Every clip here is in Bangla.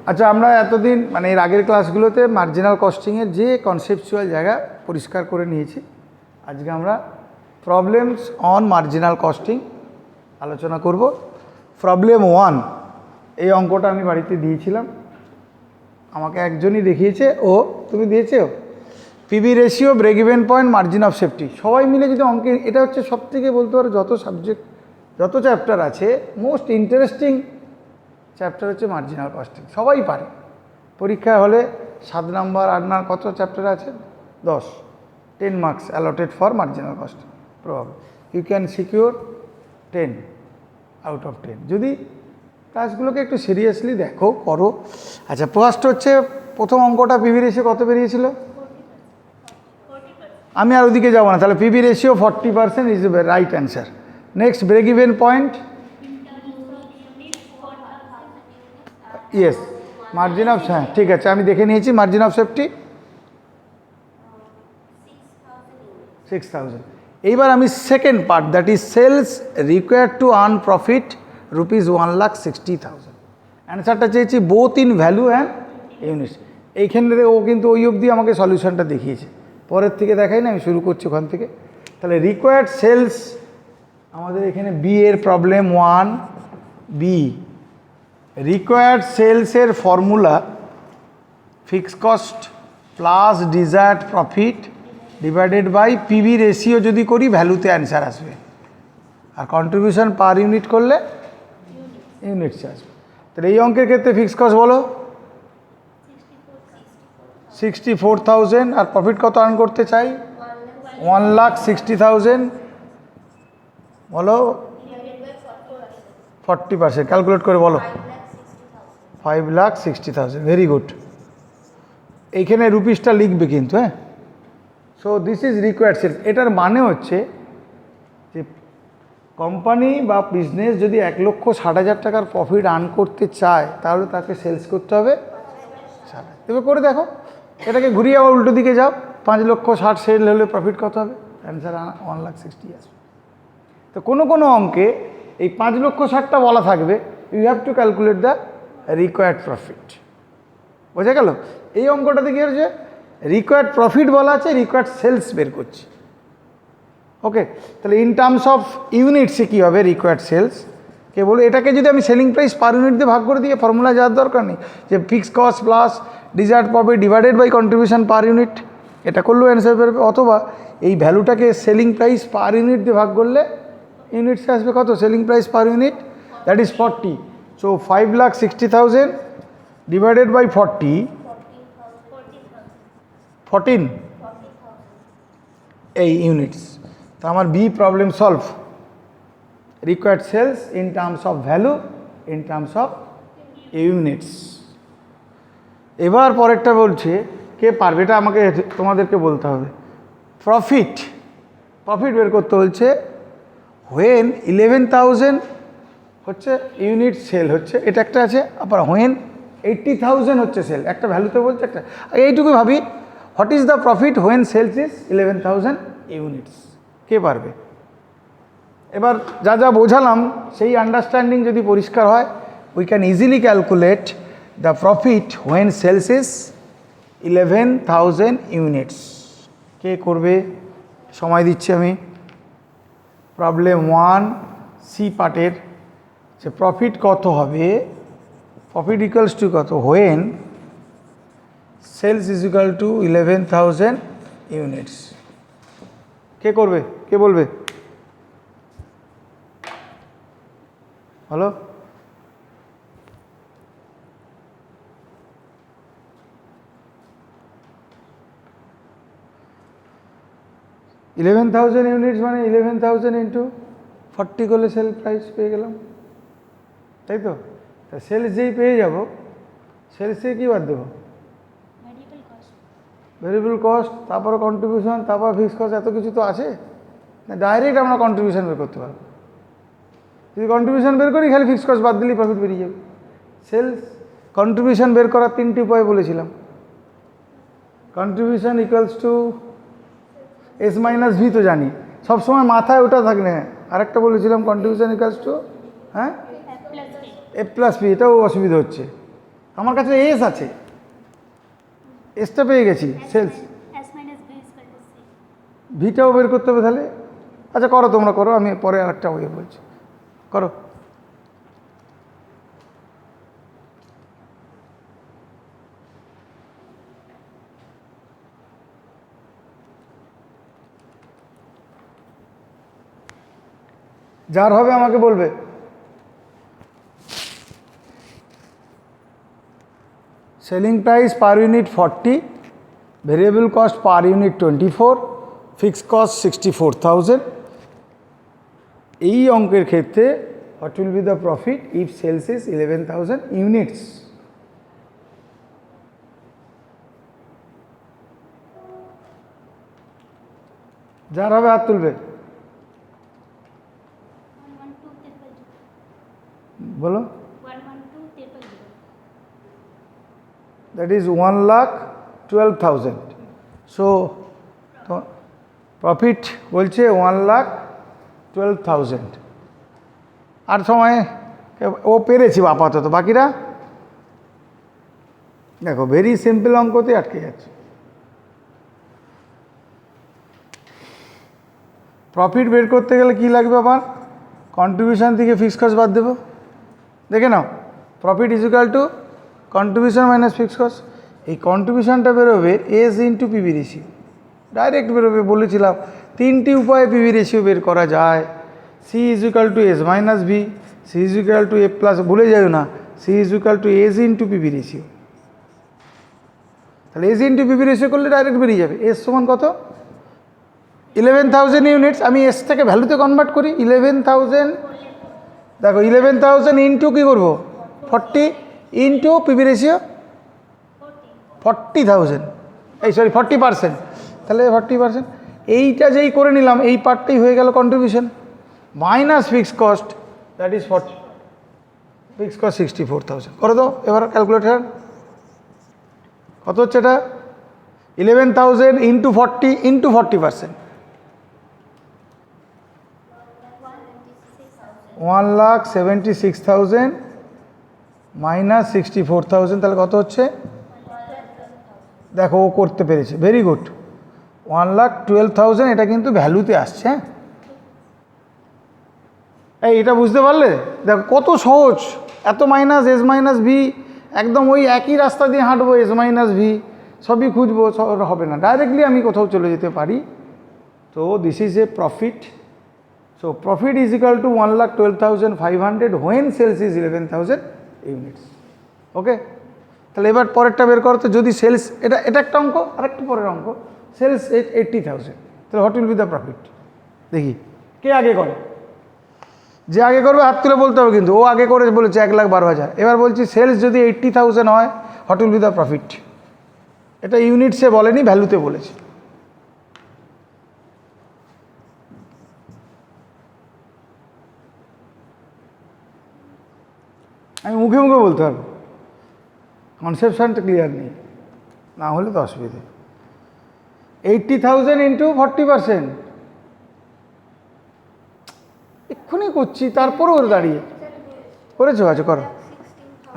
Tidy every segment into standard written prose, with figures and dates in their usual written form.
আচ্ছা, আমরা এতদিন মানে এর আগের ক্লাসগুলোতে মার্জিনাল কস্টিংয়ের যে কনসেপচুয়াল জায়গা পরিষ্কার করে নিয়েছি। আজকে আমরা প্রবলেমস অন মার্জিনাল কস্টিং আলোচনা করব। প্রবলেম 1, এই অঙ্কটা আমি বাড়িতে দিয়েছিলাম, আমাকে একজনই দেখিয়েছে, তুমি দিয়েছো PB ratio, break even point, margin of safety. সবাই মিলে যদি অঙ্কে, এটা হচ্ছে সব থেকে বলতে পারো যত সাবজেক্ট যত চ্যাপ্টার আছে মোস্ট ইন্টারেস্টিং চ্যাপ্টার হচ্ছে মার্জিনাল কস্টিং। সবাই পারে, পরীক্ষা হলে 7 নাম্বার 8 নাম্বার কত চ্যাপ্টার আছে, 10 marks allotted for marginal costing problem. You can secure 10 out of 10 যদি ক্লাসগুলোকে একটু সিরিয়াসলি দেখো, করো। আচ্ছা, ফার্স্ট হচ্ছে প্রথম অঙ্কটা পিবি রেশিও কত বেরিয়েছিল, আমি আর ওদিকে যাবো না, তাহলে PB ratio 40% is the right answer. Next, break even point, yes. Margin of, হ্যাঁ ঠিক আছে, আমি দেখে নিয়েছি। Margin of safety 6000। এইবার আমি second part, that is sales required to earn profit ₹1,60,000। অ্যান্সারটা চেয়েছি both in value and units. এইখানে ও কিন্তু ওই অবধি আমাকে সলিউশনটা দেখিয়েছে, পরের থেকে দেখাই না, আমি শুরু করছি ওখান থেকে। তাহলে রিকোয়ার্ড সেলস আমাদের এখানে বি এর প্রবলেম 1 বি। রিকোয়ার্ড সেলসের formula fixed cost plus desired profit divided by PV ratio. যদি করি ভ্যালুতে অ্যান্সার আসবে, আর কন্ট্রিবিউশন পার ইউনিট করলে ইউনিটসে আসবে। তাহলে এই অঙ্কের ক্ষেত্রে ফিক্সড কস্ট বলো 64,000, আর প্রফিট কত আর্ন করতে চাই 1,60,000। বলো 40%, ক্যালকুলেট করে বলো 5,60,000। Very good. এইখানে রুপিসটা লিখবে কিন্তু, হ্যাঁ। So this is required sales. এটার মানে হচ্ছে যে কোম্পানি বা বিজনেস যদি 1,60,000 টাকার প্রফিট আর্ন করতে চায়, তাহলে তাকে সেলস করতে হবে 60,000। তবে করে দেখো, এটাকে ঘুরিয়ে আবার উল্টো দিকে যাও, 5,60,000 সেল হলে প্রফিট কত হবে, অ্যান্সার 1,60,000 আসবে। তো কোনো কোনো অঙ্কে এই 5,60,000টা বলা থাকবে, you have to calculate the required profit. বোঝা গেল? এই অঙ্কটাতে কী হচ্ছে, রিকোয়ার্ড প্রফিট বলা আছে, রিকোয়ার্ড সেলস বের করছি। ওকে, তাহলে ইন টার্মস অফ ইউনিটসে কী হবে রিকোয়ার্ড সেলস, কে বলো এটাকে যদি আমি সেলিং প্রাইস পার ইউনিট দিয়ে ভাগ করে দিয়ে ফর্মুলা যাওয়ার দরকার নেই, যে fixed cost plus desired profit divided by contribution per unit, এটা করলেও অ্যান্সার বেরোবে। অথবা এই ভ্যালুটাকে সেলিং প্রাইস পার ইউনিট দিয়ে ভাগ করলে ইউনিটসে আসবে কত, selling price per unit, that is 40। So 5,60,000 divided by 14 এই ইউনিটস। তো আমার B problem solve. Required sales in terms of value, in terms of units. এবার পরেরটা বলছে, কে পারবে, এটা আমাকে তোমাদেরকে বলতে হবে। প্রফিট বের করতে বলছে হোয়েন 11,000 হচ্ছে ইউনিট সেল হচ্ছে, এটা একটা আছে। আবার হোয়েন 80,000 হচ্ছে সেল, একটা ভ্যালুতে বলছে একটা। এইটুকু ভাবি, what is the profit when sales is 11,000 units. কে পারবে? এবার যা যা বোঝালাম সেই আন্ডারস্ট্যান্ডিং যদি পরিষ্কার হয়, we can easily calculate the profit when sales is 11,000 units. কে করবে? সময় দিচ্ছি আমি। প্রবলেম 1 সি পার্টের, যে প্রফিট কত হবে, প্রফিট ইকুয়ালস টু কত when sales is equal to 11,000 units. কে করবে? কে বলবে? হ্যালো, $11,000 ইউনিটস মানে 11,000 ইন্টু 40 করলে সেল প্রাইস পেয়ে গেলাম, তাই তো? তা সেলস যেই পেয়ে যাব, সেলস থেকে কী বাদ দেবো? ভেরিয়েবল কস্ট, তারপরে কন্ট্রিবিউশন, তারপর ফিক্সড কস্ট, এত কিছু তো আছে না। ডাইরেক্ট আমরা কন্ট্রিবিউশন বের করতে পারবো। যদি কন্ট্রিবিউশন বের করি, খালি ফিক্সড কস্ট বাদ দিলেই প্রফিট বেরিয়ে যাবে। সেলস কন্ট্রিবিউশন বের করার 3টি উপায় বলেছিলাম। Contribution equals two S minus V, তো জানি সবসময় মাথায় ওটা থাকলে। আরেকটা বলেছিলাম contribution equals two F plus P, এটাও অসুবিধা হচ্ছে। আমার কাছে এস আছে, এসটা পেয়ে গেছি, sales S minus B is equal to C. ভিটাও বের করতে হবে তাহলে। আচ্ছা করো, তোমরা করো, আমি পরে আর একটা ওয়ে বলছি, করো। যার হবে আমাকে বলবে। Selling price per unit 40, variable cost per unit 24, fixed cost 64,000। এই অঙ্কের ক্ষেত্রে what will be the profit if sales is 11,000 units? যার হবে হাত তুলবে, 112 triple zero. বলো। 112 triple zero. That is 1,12,000. So profit বলছে 1,12,000। আর সময় ও পেরেছি আপাতত, বাকিরা দেখো ভেরি সিম্পল অঙ্কতে আটকে যাচ্ছে। প্রফিট বের করতে গেলে কি লাগবে আমার? কন্ট্রিবিউশন থেকে ফিক্সড কস্ট বাদ দেবো। দেখে নাও, profit is equal to contribution minus fixed cost. এই কন্ট্রিবিউশনটা বেরোবে S into PV ratio, direct বেরোবে। বলেছিলাম তিনটি উপায়ে পিভি রেশিও বের করা যায়। C is equal to S minus V, C is equal to A plus, ভুলে যাও না, C is equal to S into PV ratio. তাহলে এস ইন্টু পিভি রেশিও করলে ডাইরেক্ট বেরিয়ে যাবে। এস সমান কত? 11,000 ইউনিটস। আমি এস থেকে ভ্যালুতে কনভার্ট করি। 11,000, দেখো 11,000 ইন্টু কী করবো? 40 ইন্টু পিভি রেশিও 40,000, এই সরি 40%। তাহলে 40%, এইটা যেই করে নিলাম এই পার্টটাই হয়ে গেল contribution minus fixed cost, that is 40, fixed cost 64,000। করো তো এবার ক্যালকুলেটার, কত হচ্ছে এটা? 11,000 ইন্টু 40 ইন্টু 40%, 1,76,000 মাইনাস 64,000, তাহলে কত হচ্ছে? দেখো ও করতে পেরেছে, ভেরি গুড। 1,12,000, এটা কিন্তু ভ্যালুতে আসছে। হ্যাঁ, এটা বুঝতে পারলে? দেখো কত সহজ। এত মাইনাস এস মাইনাস ভি, একদম ওই একই রাস্তা দিয়ে হাঁটবো, এস মাইনাস ভি সবই খুঁজবো, হবে না। ডাইরেক্টলি আমি কোথাও চলে যেতে পারি। তো this is a profit. So profit is equal to 1,12,500 when sales is 11,000 units. Okay, তাহলে এবার পরেরটা বের করতে, যদি সেলস, এটা একটা অঙ্ক, আরেকটা পরের অঙ্ক, সেলস 80,000, তাহলে what will be the profit? দেখি কে আগে করে। যে আগে করবে হাত তুলে বলতে হবে, কিন্তু ও আগে করে বলেছে 1,12,000। এবার বলছি সেলস যদি 80,000 হয়, what will be the profit? এটা ইউনিটসে বলেনি, ভ্যালুতে বলেছে। আমি মুখে মুখে বলতে পারবো, কনসেপশনটা ক্লিয়ার নেই, না হলে তো অসুবিধে। 80,000 ইন্টু 40%, এক্ষুনি করছি, তারপরও ওর দাঁড়িয়ে করেছো। আচ্ছা করো।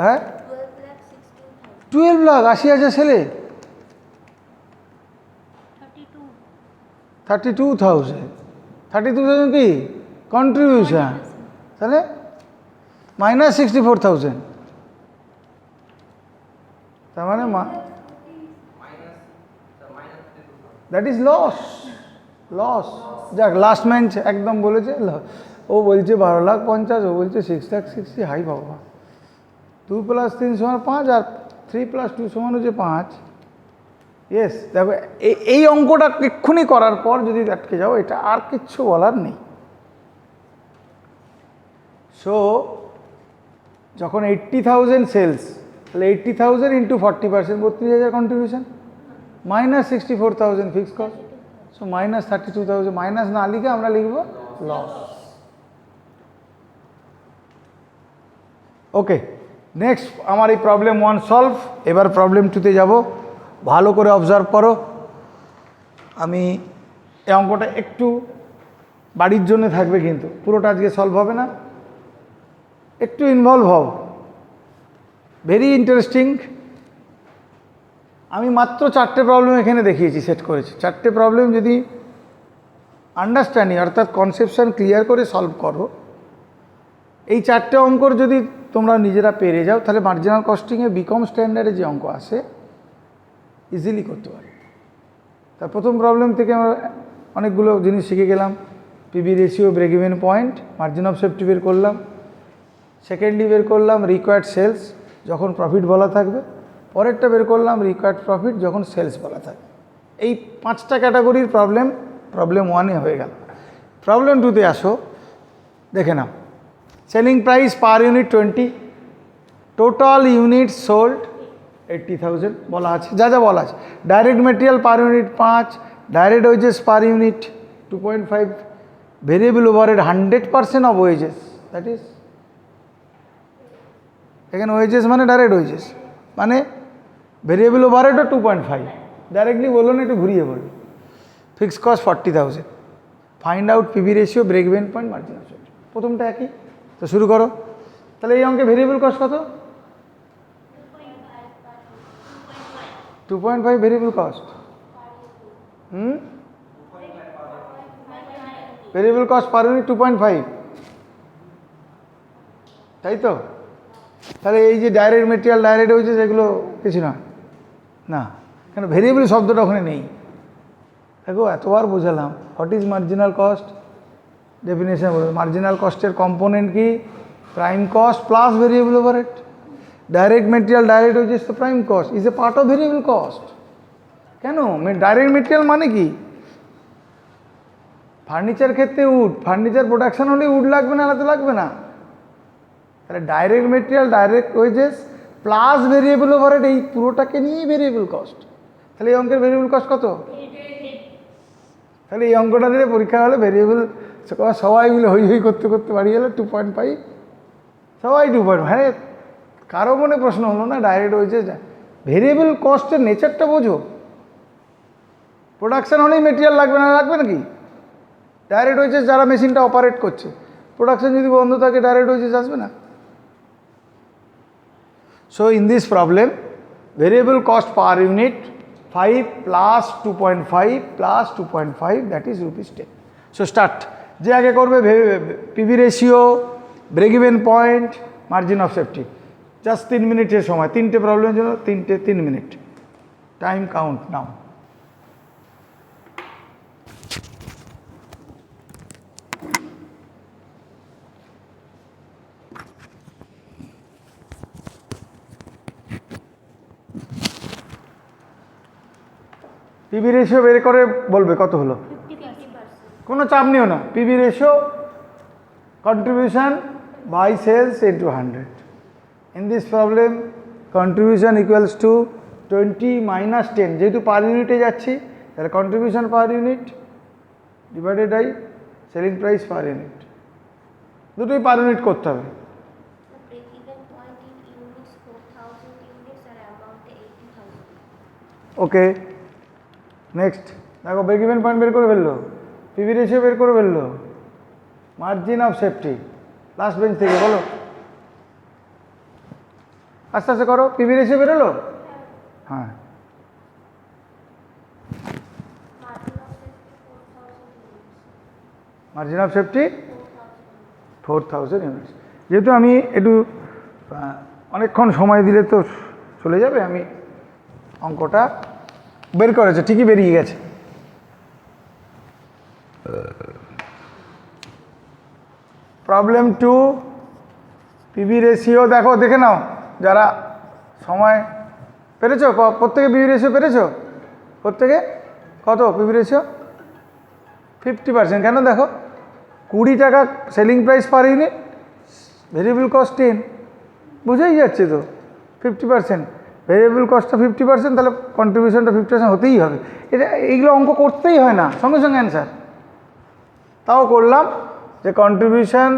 হ্যাঁ, 12 লাখ 80,000 ছেলে, 32,000। 32,000 কি কন্ট্রিবিউশন, তাহলে মাইনাস 64,000, তার মানে দ্যাট ইজ লস। লস, যাক লাস্ট ম্যান একদম বলেছে। ও বলছে 12,50,000, ও বলছে 6,60,000। হাই বাবা, 2 + 3 = 5, আর 3 + 2 = 5। ইয়েস, দেখো এই অঙ্কটা এক্ষুনি করার পর যদি আটকে যাও, এটা আর কিচ্ছু বলার নেই। সো যখন 80,000 সেলস, তাহলে 80,000 into 40%, 32,000 contribution, minus 64,000 fixed cost, so minus 32,000। Minus না লিখে আমরা লিখব লস। ওকে, নেক্সট আমার এই প্রবলেম 1 সলভ। এবার প্রবলেম 2তে যাব। ভালো করে অবজার্ভ করো। আমি এই অঙ্কটা একটু বাড়ির জন্য থাকবে, কিন্তু পুরোটা আজকে সলভ হবে না, একটু ইনভলভ হও। Very interesting. আমি মাত্র 4টে প্রবলেম এখানে দেখিয়েছি, সেট করেছি। 4টে প্রবলেম যদি আন্ডারস্ট্যান্ডিং অর্থাৎ কনসেপশন ক্লিয়ার করে সলভ করো, এই 4টে অঙ্কর যদি তোমরা নিজেরা পেরে যাও, তাহলে মার্জিনাল কস্টিংয়ে বিকম স্ট্যান্ডার্ডে যে অঙ্ক আসে ইজিলি করতে পারো। তার প্রথম প্রবলেম থেকে আমরা অনেকগুলো জিনিস শিখে গেলাম। PB ratio, break even point, margin of safety বের করলাম। সেকেন্ডলি বের করলাম রিকোয়ার্ড সেলস যখন প্রফিট বলা থাকবে। পরেরটা বের করলাম রিকোয়ার্ড প্রফিট যখন সেলস বলা থাকবে। এই 5টা ক্যাটাগরির প্রবলেম প্রবলেম 1-এ হয়ে গেল। প্রবলেম 2-তে আসো, দেখে নাও। Selling price per unit 20, total unit sold 80,000 বলা আছে, যা যা বলা আছে। Direct material per unit 5, direct wages per unit 2.5, variable overhead 100% of wages, that is এখানে ওয়েজেস মানে ডাইরেক্ট ওয়েজেস, মানে ভেরিয়েবল ওভারহেডও 2.5। ডাইরেক্টলি বললো না, একটু ঘুরিয়ে বললো। Fix cost 40,000। Find out PV ratio, break even point, margin of safety. প্রথমটা একই, তো শুরু করো। তাহলে এই অঙ্কে ভেরিয়েবল কস্ট কত? 2.5 variable cost. Variable cost per unit 2.5, তাই তো? তাহলে এই যে ডাইরেক্ট মেটেরিয়াল, ডাইরেক্ট ওয়েজেস, এগুলো কিছু না, না, কেন ভেরিয়েবল শব্দটা ওখানে নেই। দেখো এতবার বোঝালাম what is marginal cost, definition বলবো। মার্জিনাল কস্টের কম্পোনেন্ট কি? Prime cost plus variable overhead. Direct material, direct wages তো prime cost, is a part of variable cost. কেন? ডাইরেক্ট মেটেরিয়াল মানে কি? ফার্নিচার ক্ষেত্রে উড, ফার্নিচার প্রোডাকশন হলে উড লাগবে না, আলাদা লাগবে না। তাহলে direct material, direct wages plus variable overhead, এই পুরোটাকে নিয়েই ভেরিয়েবল কস্ট। তাহলে এই অঙ্কের ভেরিয়েবল কস্ট কত? তাহলে এই অঙ্কটা দিলে পরীক্ষা হলে ভেরিয়েবল সবাই মিলে হই হই করতে করতে বাড়ি গেলো 2.5, সবাই 2.5। হ্যাঁ, কারো মনে প্রশ্ন হলো না ডাইরেক্ট ওয়েজেস। ভেরিয়েবল কস্টের নেচারটা বোঝো। প্রোডাকশন হলেই মেটেরিয়াল লাগবে না, লাগবে নাকি? ডাইরেক্ট ওয়েজেস যারা মেশিনটা অপারেট করছে, প্রোডাকশন যদি বন্ধ থাকে ডাইরেক্ট ওয়েজেস আসবে না। So in this problem, variable cost per unit 5 plus 2.5 plus 2.5, that is rupees 10. So start. যে আগে করবে PV ratio, break even point, margin of safety. Just 3 মিনিটের সময়, 3টে প্রবলেমের জন্য 3 মিনিট। টাইম কাউন্ট নাও। পিভি রেশিও বের করে বলবে কত হলো। 50%। কোনো চাপ নিও না। PV ratio contribution by sales into 100। In this problem contribution equals to 20 minus 10, যেহেতু পার ইউনিটে যাচ্ছি তাহলে contribution per unit divided by selling price per unit, দুটোই পার ইউনিট করতে হবে। Break even point in units 4,000 units and amount 80,000. Okay, next দেখো ব্রেক ইভেন পয়েন্ট বের করে ফেললো, পিভি রেশিও বের করে ফেললো, margin of safety. Last bench থেকে বলো, আস্তে আস্তে করো। পিভি রেশিও বেরোলো? হ্যাঁ। Margin of safety 4,000 units. Margin of safety 4,000 units. যেহেতু আমি একটু অনেকক্ষণ সময় দিলে তো চলে যাবে, আমি অঙ্কটা বের করেছে, ঠিকই বেরিয়ে গেছে। প্রবলেম 2, পিভি রেশিও দেখো, দেখে নাও যারা সময় পেরেছো, প্রত্যেকে পিভি রেশিও পেরেছো? প্রত্যেকে কত পিভি রেশিও? 50%। কেন? দেখো 20 টাকা selling price per unit, variable cost 10, বুঝেই যাচ্ছে তো। 50%, ভেরিয়েবল কস্টটা 50%, তাহলে কন্ট্রিবিউশনটা 50% হতেই হবে। এটা এইগুলো অঙ্ক করতেই হয় না, সঙ্গে সঙ্গে অ্যান্সার। তাও করলাম যে contribution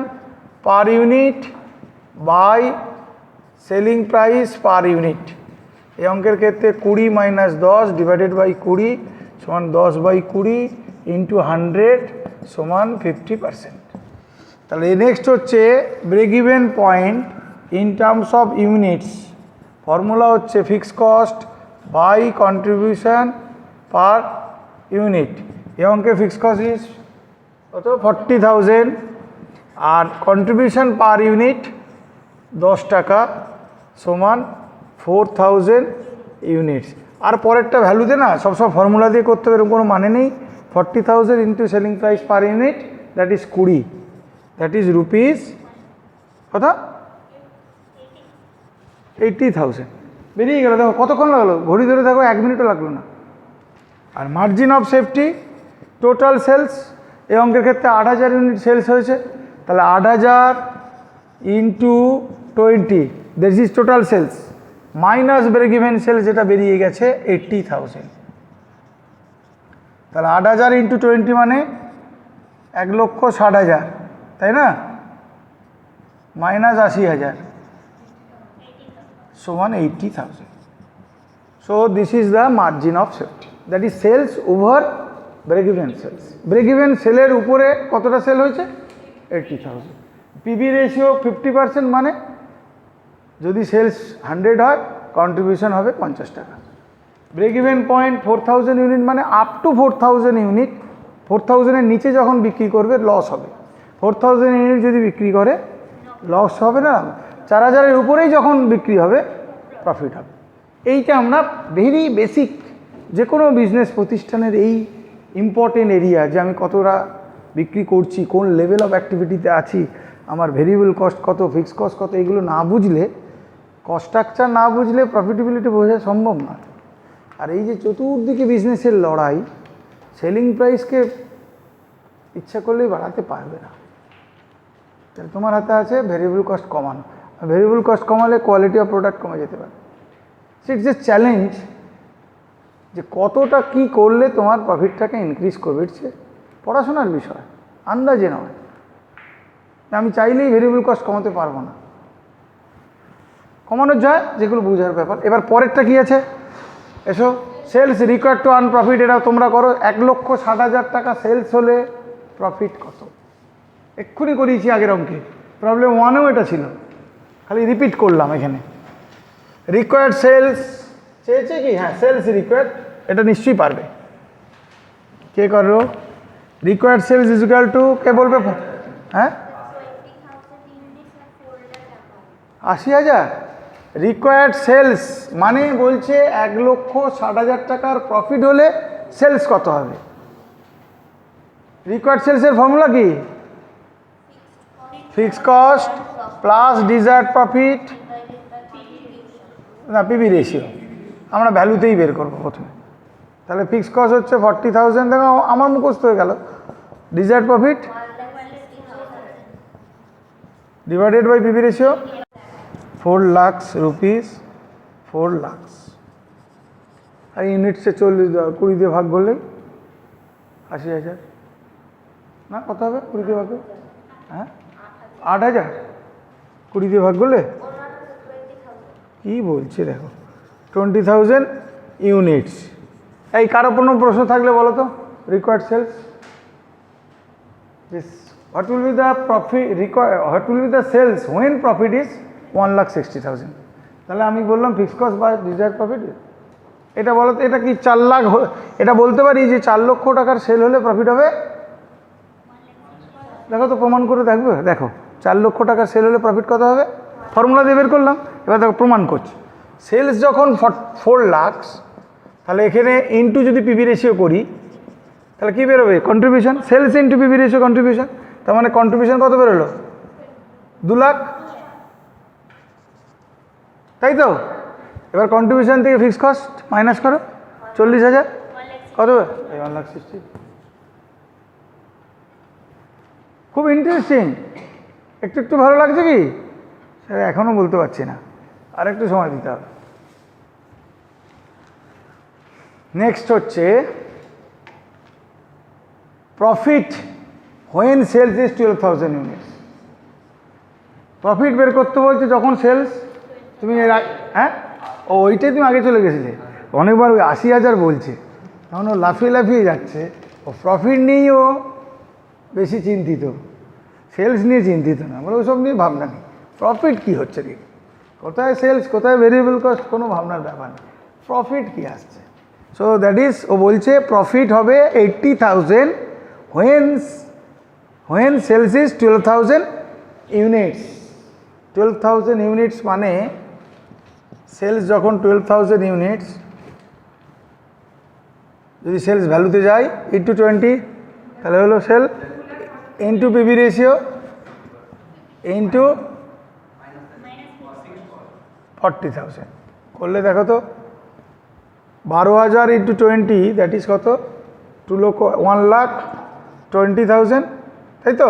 per unit by selling price per unit. এই অঙ্কের ক্ষেত্রে 20 মাইনাস 10 ডিভাইডেড বাই 20 সমান 10/20 ইন্টু 100 সমান 50%। তাহলে নেক্সট হচ্ছে break even point in terms of units. Formula হচ্ছে fix cost by contribution per unit. এই অঙ্কে ফিক্স কস্ট ইজ কত 40,000 আর কন্ট্রিবিউশন পার ইউনিট 10 টাকা সমান 4,000 ইউনিটস। আর পরেরটা ভ্যালু দে না, সবসময় ফর্মুলা দিয়ে করতে হবে এরকম কোনো মানে নেই। 40,000 into selling price per unit that is 20, that is rupees কত 80,000 বেরিয়ে গেল। দেখো কতক্ষণ লাগলো, ঘড়ি ধরে দেখো 1 মিনিটও লাগলো না। আর margin of safety total sales এই অঙ্কের ক্ষেত্রে 8,000 ইউনিট সেলস হয়েছে, তাহলে 8,000 into 20 this is total sales minus break even sales যেটা বেরিয়ে গেছে 80,000। তাহলে 8,000 ইন্টু 20 মানে 1,60,000, তাই না, মাইনাস 80,000 সমান 80,000। So this is the margin of safety, that is sales over break even sales. Break even সেলের উপরে কতটা সেল হয়েছে 80,000। পিবি রেশিও 50% মানে যদি সেলস 100 হয় কন্ট্রিবিউশন হবে 50 টাকা। ব্রেক ইভেন পয়েন্ট 4,000 ইউনিট মানে আপ টু 4,000 ইউনিট, 4,000-এর নিচে যখন বিক্রি করবে লস হবে। 4,000 ইউনিট যদি বিক্রি করে লস হবে না, 4,000-এর উপরেই যখন বিক্রি হবে প্রফিট হবে। এইটা আমরা ভেরি বেসিক যে কোনো বিজনেস প্রতিষ্ঠানের এই ইম্পর্টেন্ট এরিয়া যে আমি কতটা বিক্রি করছি, কোন লেভেল অফ অ্যাক্টিভিটিতে আছি, আমার ভেরিয়েবল কস্ট কত, ফিক্সড কস্ট কত, এগুলো না বুঝলে, কস্ট স্ট্রাকচার না বুঝলে প্রফিটেবিলিটি বোঝা সম্ভব না। আর এই যে চতুর্দিকে বিজনেসের লড়াই, সেলিং প্রাইসকে ইচ্ছা করলেই বাড়াতে পারবে না। তাহলে তোমার হাতে আছে ভেরিয়েবল কস্ট কমানো, ভেরিয়েবল কস্ট কমালে কোয়ালিটি অফ প্রোডাক্ট কমে যেতে পারে। ইটস এ চ্যালেঞ্জ যে কতটা কী করলে তোমার প্রফিটটাকে ইনক্রিজ করবে। ইটস পড়াশোনার বিষয়, আন্দাজে নয়। আমি চাইলেই ভেরিয়েবল কস্ট কমাতে পারবো না, কমানো যায় যেগুলো বোঝার ব্যাপার। এবার পরেরটা কী আছে, এসো sales required to earn profit, এটা তোমরা করো। 1,60,000 টাকা সেলস হলে প্রফিট কত, এক্ষুনি করিয়েছি আগের অঙ্কে, প্রবলেম 1-এও এটা ছিল, খালি রিপিট করলাম এখানে। রিকোয়ার্ড সেলস চেয়েছে কি, হ্যাঁ সেলস রিকোয়ার্ড, এটা নিশ্চয়ই পারবে। কে করো, required sales is equal to, কে বলবে, হ্যাঁ 80,000 রিকোয়ার্ড সেলস মানে বলছে 1,60,000 টাকার প্রফিট হলে সেলস কত হবে। রিকোয়ার্ড সেলসের ফর্মুলা কি, fix cost plus desired profit না পিবি রেশিও, আমরা ভ্যালুতেই বের করবো প্রথমে। তাহলে ফিক্স কস্ট হচ্ছে 40,000, দেখো আমার মুখস্থ হয়ে গেল। Desired profit divided by PV ratio 4 lakh rupees, 4 lakh. আর ইউনিটসে 20 দিয়ে ভাগ করলেই 80,000 না, কত হবে 20 দিয়ে ভাগ করলে, হ্যাঁ 8,000, 20 দিয়ে ভাগ করলে কী বলছে দেখো 20,000 ইউনিটস। এই কারো কোনো প্রশ্ন থাকলে বলো তো, required sales this what will be the profit required, what will be the sales when profit is 1,60,000। তাহলে আমি বললাম ফিক্স কস্ট বা ডিজায়ার্ড প্রফিট, এটা বলো তো, এটা কি 4 লাখ, এটা বলতে পারি যে 4 লক্ষ টাকার সেল হলে প্রফিট হবে। দেখো তো প্রমাণ করে দেখবে, দেখো 4 লক্ষ টাকার সেল হলে প্রফিট কত হবে, ফর্মুলা দিয়ে বের করলাম। এবার দেখো প্রমাণ করছি, সেলস যখন 4 লাখ, তাহলে এখানে ইন্টু যদি পিবি রেশিও করি তাহলে কী বেরোবে, contribution, sales into PB ratio contribution, তার মানে কন্ট্রিবিউশন কত বেরোলো 2 লাখ, তাই তো। এবার কন্ট্রিবিউশন থেকে ফিক্স কস্ট মাইনাস করো 40,000, কত 1,60,000। খুব ইন্টারেস্টিং, একটু একটু ভালো লাগছে কি, স্যার এখনও বলতে পারছি না, আর একটু সময় দিতে হবে। নেক্সট হচ্ছে profit when sales is 12,000 units. Profit বের করতে বলছে যখন সেলস, তুমি হ্যাঁ ও ওইটাই তুমি আগে চলে গেছিলে, অনেকবার ওই 80,000 বলছে, তখন ও লাফিয়ে লাফিয়ে যাচ্ছে। ও প্রফিট নিয়েই ও বেশি চিন্তিত, সেলস নিয়ে চিন্তিত না, বলে ওসব নিয়ে ভাবনা নেই, প্রফিট কী হচ্ছে কি, কোথায় সেলস কোথায় ভেরিয়েবল কস্ট কোনো ভাবনার ব্যাপার নেই, প্রফিট কি আসছে। সো দ্যাট ইজ, ও বলছে প্রফিট হবে 80,000 when sales is 12,000 units. 12,000 units মানে সেলস যখন 12,000 ইউনিটস, যদি সেলস ভ্যালুতে যায় ইন্টু 20 তাহলে হলো sale into PB ratio into 40,000 করলে দেখো তো 12,000 ইন্টু 20 দ্যাট ইজ কত, 1,20,000, তাই তো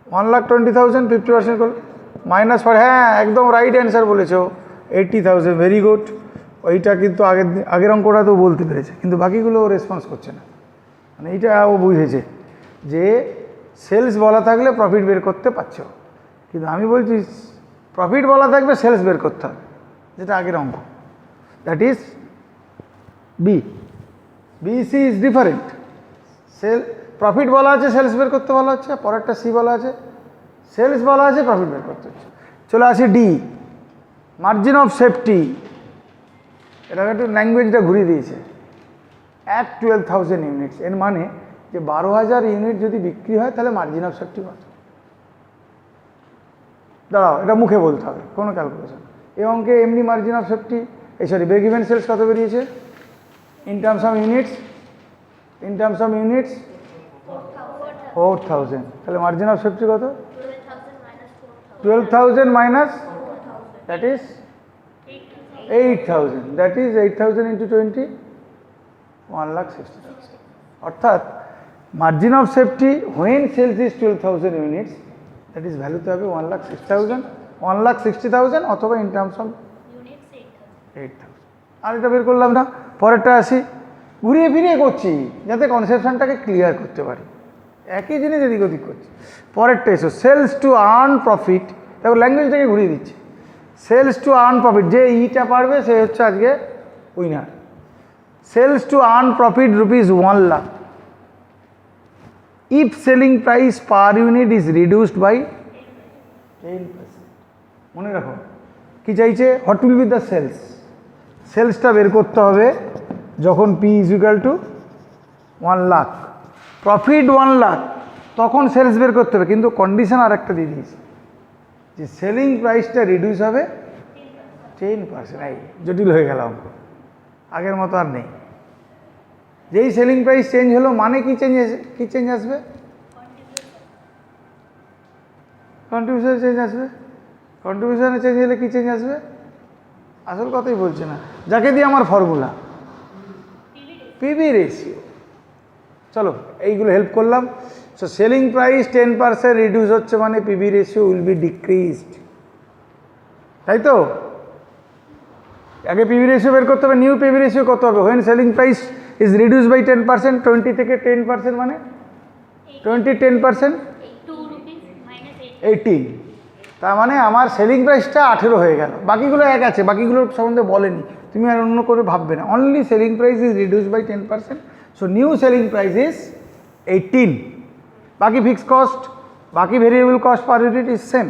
1,20,000 50% করলে মাইনাস ফর, হ্যাঁ একদম রাইট অ্যান্সার বলেছো 80,000, ভেরি গুড। ওইটা কিন্তু আগের অঙ্কটা তো বলতে পেরেছে, কিন্তু বাকিগুলো ও রেসপন্স করছে না, মানে এইটা ও বুঝেছে যে সেলস বলা থাকলে প্রফিট বের করতে পারছো, কিন্তু আমি বলছি প্রফিট বলা থাকবে সেলস বের করতে হবে, যেটা আগের অঙ্ক। That is B, C is different. Profit বলা আছে সেলস বের করতে বলা হচ্ছে, পরেরটা সি বলা আছে সেলস বলা আছে প্রফিট বের করতে হচ্ছে। চলে আসে ডি, মার্জিন অফ সেফটি। এটা একটু ল্যাঙ্গুয়েজটা ঘুরিয়ে দিয়েছে, অ্যাট 12,000 ইউনিটস, এর মানে যে 12,000 ইউনিট যদি বিক্রি হয় তাহলে মার্জিন অফ সেফটি কত। দাঁড়াও, এটা মুখে বলতে হবে, কোনো ক্যালকুলেশন। এই অঙ্কে এমনি margin of safety, break even sales কত বেরিয়েছে ইন টার্মস অফ ইউনিটস, 4,000, তাহলে মার্জিন অফ সেফটি কত, 12,000 minus that is 8,000, that is 8,000 into 20, 1,60,000। অর্থাৎ margin of safety when sales is 12,000 units, that is ভ্যালুতে হবে 1,60,000 অথবা ইন টার্মস অফ 8,000। আর এটা বের করলাম না, পরেরটা আসি, ঘুরিয়ে ফিরিয়ে করছি যাতে কনসেপশনটাকে ক্লিয়ার করতে পারি, একই জিনিস এদিক ওদিক করছি। পরেরটা এসো, সেলস টু আর্ন প্রফিট, দেখো ল্যাঙ্গুয়েজটাকে ঘুরিয়ে দিচ্ছি। সেলস টু আর্ন প্রফিট, যে ইটা পারবে সে হচ্ছে আজকে winner. Sales to earn profit rupees 1 lakh, if selling price per unit is reduced by 10%। মনে রাখো কি চাইছে, what will be the sales, সেলসটা বের করতে হবে যখন P is equal to 1 lakh, profit 1 lakh, তখন সেলস বের করতে হবে, কিন্তু কন্ডিশন আর একটা দিয়ে দিয়েছে যে সেলিং প্রাইসটা রিডিউস হবে 10%। এই জটিল হয়ে গেল অঙ্ক, আগের মতো আর নেই। যেই সেলিং প্রাইস চেঞ্জ হলো মানে কি চেঞ্জ আসবে, কন্ট্রিবিউশনে চেঞ্জ আসবে, কন্ট্রিবিউশনে চেঞ্জ হলে কি চেঞ্জ আসবে, আসল কথাই বলছে না, যাকে দিয়ে আমার ফর্মুলা পিবি রেশিও। চলো এইগুলো হেল্প করলাম। সো সেলিং প্রাইস 10% রিডিউস হচ্ছে মানে PB ratio will be decreased, তাই তো। আগে পিবি রেশিও বের করতে হবে, নিউ পিবি রেশিও কত হবে, when selling price is reduce by 10%, 20 থেকে 10% মানে 10%, 2 rupees minus 18, তার মানে আমার সেলিং প্রাইসটা 18 হয়ে গেল, বাকিগুলো এক আছে, বাকিগুলোর সম্বন্ধে বলেনি, তুমি আর অন্য করে ভাববে না, only selling price is reduce by 10%, so new selling price is 18, বাকি ফিক্স কস্ট বাকি variable cost per unit is same,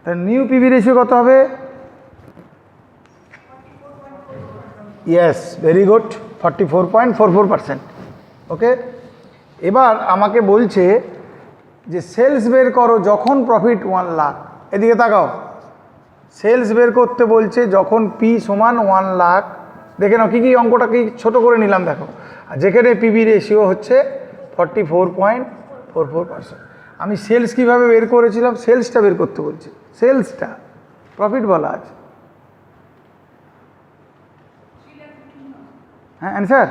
তাহলে নিউ পিভি রেশিও কত হবে, ইয়েস ভেরি গুড, 44.44%। ওকে, এবার আমাকে বলছে যে সেলস বের করো যখন প্রফিট 1 লাখ, এদিকে তাকাও, সেলস বের করতে বলছে যখন পি সমান 1 লাখ, দেখে নাও কী কী অঙ্কটা কি ছোটো করে নিলাম দেখো, আর যেখানে পিবি রেশিও হচ্ছে 44.44%। আমি সেলস কীভাবে বের করেছিলাম, সেলসটা বের করতে বলছি, সেলসটা প্রফিট বলা আছে, হ্যাঁ অ্যান্সার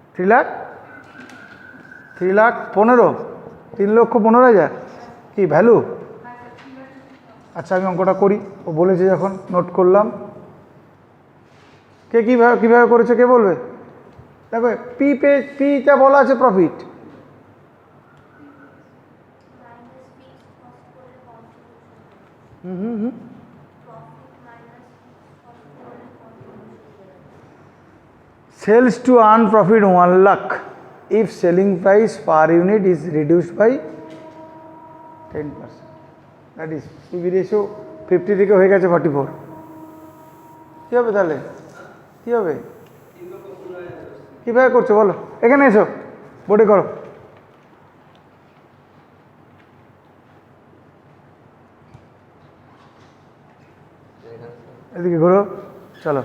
3,15,000, 3,15,000 কি ভ্যালু। আচ্ছা আমি অঙ্কটা করি, ও বলেছে যখন নোট করলাম, কে কীভাবে করেছে কে বলবে, দেখো পিটা বলা আছে profit, sales to earn profit 1 lakh if selling price per unit is reduced by 10%. That is PV ratio 50 থেকে হয়ে গেছে 44। কী হবে তাহলে, কী হবে, কীভাবে করছো বলো, এখানে এসো বোর্ডে করো। এদিকে ঘোরো, চলো।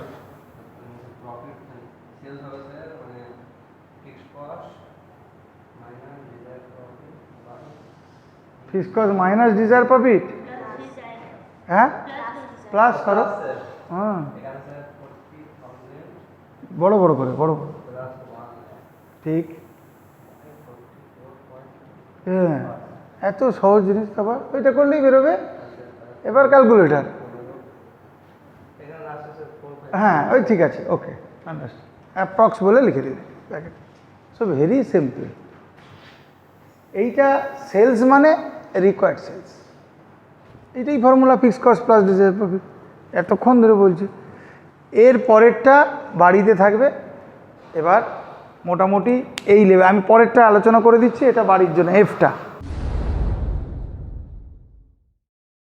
Fixed cost minus desire profit, হ্যাঁ প্লাস করো, হ্যাঁ বড় বড় করে, বড় বড়, ঠিক, হ্যাঁ এত সহজ জিনিস, আবার ওইটা করলেই বেরোবে। এবার ক্যালকুলেটার, হ্যাঁ ওই ঠিক আছে, ওকে আন্ডারস্ট্যান্ড, অ্যাপ্রক্স বলে লিখে দিলে প্যাকেট, সো ভেরি সিম্পল। এইটা সেলস মানে রিকোয়ার্ড সেলস, এটাই formula, fixed cost plus desire profit, এতক্ষণ ধরে বলছি। এর পরেরটা বাড়িতে থাকবে, এবার মোটামুটি এই লেভেল, আমি পরেরটা আলোচনা করে দিচ্ছি, এটা বাড়ির জন্য এফটা।